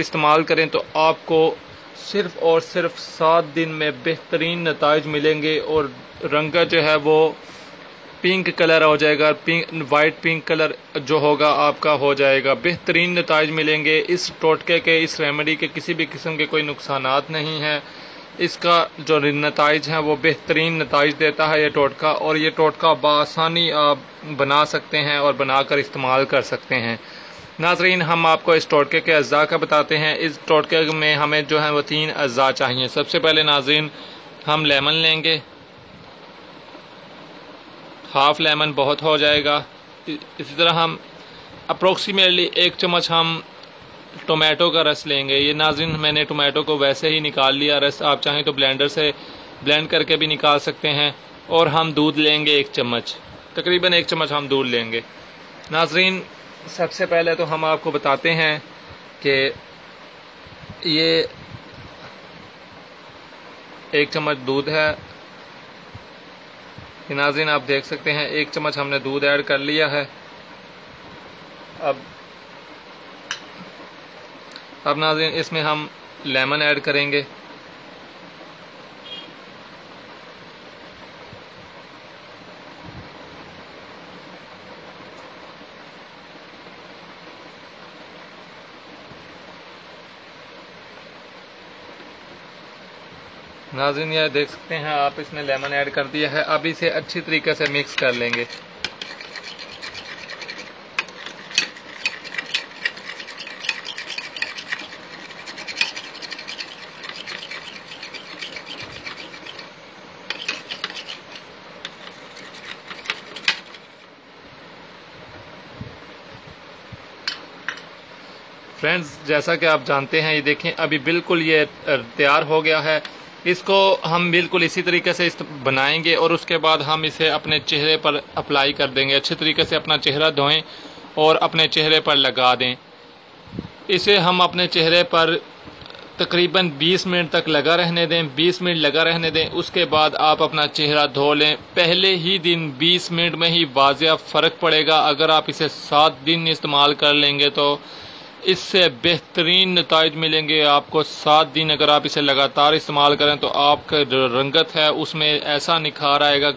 इस्तेमाल करें तो आपको सिर्फ और सिर्फ 7 दिन में बेहतरीन नताइज मिलेंगे और रंगत जो है वो पिंक कलर हो जाएगा, वाइट पिंक कलर जो होगा आपका हो जाएगा। बेहतरीन नताइज मिलेंगे। इस टोटके के, इस रेमेडी के किसी भी किस्म के कोई नुकसानात नहीं हैं। इसका जो नताइज हैं वो बेहतरीन नताइज देता है ये टोटका, और ये टोटका बआसानी आप बना सकते हैं और बनाकर इस्तेमाल कर सकते हैं। नाज़रीन, हम आपको इस टोटके के अज्जा का बताते हैं। इस टोटके में हमें जो है वो 3 अज्जा चाहिए। सबसे पहले नाज़रीन हम लेमन लेंगे, हाफ लेमन बहुत हो जाएगा। इसी तरह हम अप्रोक्सीमेटली 1 चम्मच हम टोमेटो का रस लेंगे। ये नाज़रीन मैंने टोमेटो को वैसे ही निकाल लिया रस, आप चाहें तो ब्लेंडर से ब्लेंड करके भी निकाल सकते हैं। और हम दूध लेंगे 1 चम्मच, तकरीबन 1 चम्मच हम दूध लेंगे। नाज़रीन, सबसे पहले तो हम आपको बताते हैं कि ये 1 चम्मच दूध है। नाज़रीन आप देख सकते हैं 1 चम्मच हमने दूध ऐड कर लिया है। अब नाज़रीन इसमें हम लेमन ऐड करेंगे। नाज़रीन ये देख सकते हैं आप, इसमें लेमन ऐड कर दिया है। अब इसे अच्छी तरीके से मिक्स कर लेंगे। फ्रेंड्स, जैसा कि आप जानते हैं, ये देखें अभी बिल्कुल ये तैयार हो गया है। इसको हम बिल्कुल इसी तरीके से बनाएंगे और उसके बाद हम इसे अपने चेहरे पर अप्लाई कर देंगे। अच्छे तरीके से अपना चेहरा धोएं और अपने चेहरे पर लगा दें। इसे हम अपने चेहरे पर तकरीबन 20 मिनट तक लगा रहने दें। 20 मिनट लगा रहने दें, उसके बाद आप अपना चेहरा धो लें। पहले ही दिन 20 मिनट में ही वाज़िया फ़र्क पड़ेगा। अगर आप इसे 7 दिन इस्तेमाल कर लेंगे तो इससे बेहतरीन नताइज मिलेंगे आपको। 7 दिन अगर आप इसे लगातार इस्तेमाल करें तो आपका जो रंगत है उसमें ऐसा निखार आएगा।